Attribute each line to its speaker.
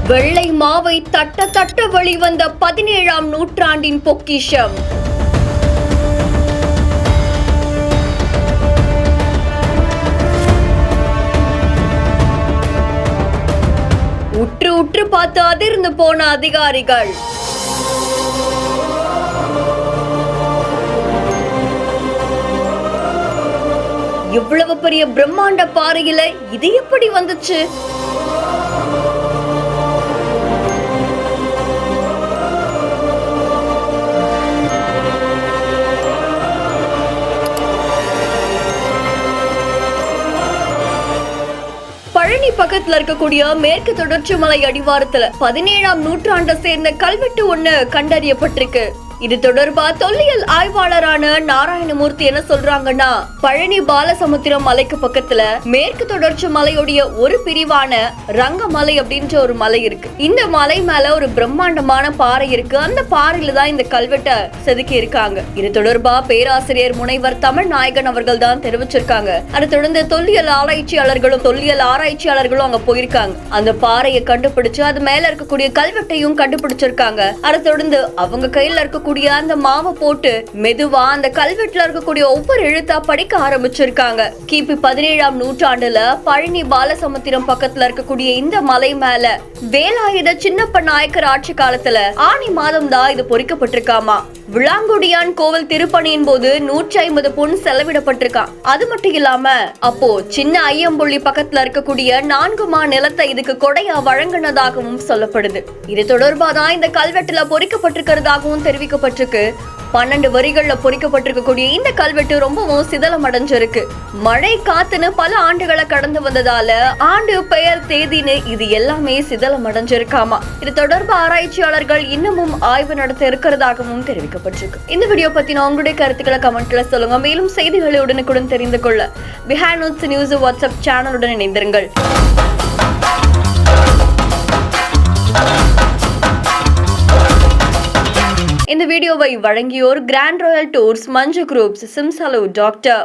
Speaker 1: வெள்ளை மாவை தட்ட தட்ட வெளிவந்த 17ஆம் நூற்றாண்டின் பொக்கிஷம். உற்று உற்று பார்த்து அதிர்ந்து போன அதிகாரிகள். இவ்வளவு பெரிய பிரம்மாண்ட பாறையில இது எப்படி வந்துச்சு? பழனி பக்கத்துல இருக்கக்கூடிய மேற்கு தொடர்ச்சி மலை அடிவாரத்துல 17ஆம் நூற்றாண்டை சேர்ந்த கல்வெட்டு ஒண்ணு கண்டறியப்பட்டிருக்கு. இது தொடர்பா தொல்லியல் ஆய்வாளரான நாராயணமூர்த்தி என்ன சொல்றாங்கன்னா, பழனி பாலசமுத்திரம் மலைக்கு பக்கத்துல மேற்கு தொடர்ச்சி மலையுடைய ஒரு பிரிவான ரங்கமலை அப்படின்ற ஒரு மலை இருக்கு. இந்த மலை மேல ஒரு பிரம்மாண்டமான பாறை இருக்கு. அந்த பாறையில தான் இந்த கல்வெட்டை செதுக்கி இருக்காங்க. இது தொடர்பா பேராசிரியர் முனைவர் தமிழ் நாயகன் அவர்கள் தான் தெரிவிச்சிருக்காங்க. அதை தொடர்ந்து தொல்லியல் ஆராய்ச்சியாளர்களும் அங்க போயிருக்காங்க. அந்த பாறையை கண்டுபிடிச்சு அது மேல இருக்கக்கூடிய கல்வெட்டையும் கண்டுபிடிச்சிருக்காங்க. அதை தொடர்ந்து அவங்க கையில இருக்க அந்த மாவை போட்டு மெதுவா அந்த கல்வெட்டுல இருக்கக்கூடிய ஒவ்வொரு எழுத்தா படிக்க ஆரம்பிச்சிருக்காங்க. கிபி 17ஆம் நூற்றாண்டுல பழனி பாலசமுத்திரம் பக்கத்துல இருக்கக்கூடிய இந்த மலை மேல வேலாயுத சின்னப்ப நாயக்கர் ஆட்சி காலத்துல ஆனி மாதம் தான் இது பொறிக்கப்பட்டிருக்காமா. விளாங்குடியான் கோவில் திருப்பணியின் போது 150 பொன் செலவிடப்பட்டிருக்கான். அது மட்டும் இல்லாம அப்போ சின்ன ஐயம்புள்ளி பக்கத்துல இருக்கக்கூடிய 4 மா நிலத்தை இதுக்கு கொடையா வழங்கினதாகவும் சொல்லப்படுது. இது தொடர்பாதான் இந்த கல்வெட்டுல பொறிக்கப்பட்டிருக்கிறதாகவும் தெரிவிக்கப்பட்டிருக்கு. 12 வரிகள்ல பொறிக்கப்பட்டிருக்கக்கூடிய இந்த கல்வெட்டு ரொம்பவும் சிதலம் அடைஞ்சிருக்கு. மழை காத்துன்னு பல ஆண்டுகளை கடந்து வந்ததால ஆண்டு பெயர் தேதின்னு இது எல்லாமே சிதலம் அடைஞ்சிருக்காமா. இது தொடர்பு ஆராய்ச்சியாளர்கள் இன்னமும் ஆய்வு நடத்த இருக்கிறதாகவும் தெரிவிக்கப்பட்டிருக்கு. இந்த வீடியோ பத்தின உங்களுடைய கருத்துக்களை கமெண்ட்ல சொல்லுங்க. மேலும் செய்திகளை உடனுக்குடன் தெரிந்து கொள்ள பிஹைண்ட் நியூஸ் வாட்ஸ்அப் சேனலுடன் இணைந்திருங்கள். இந்த வீடியோவை வழங்கியோர் கிராண்ட் ராயல் டூர்ஸ், மஞ்சு குரூப்ஸ், சிம்சலு, டாக்டர்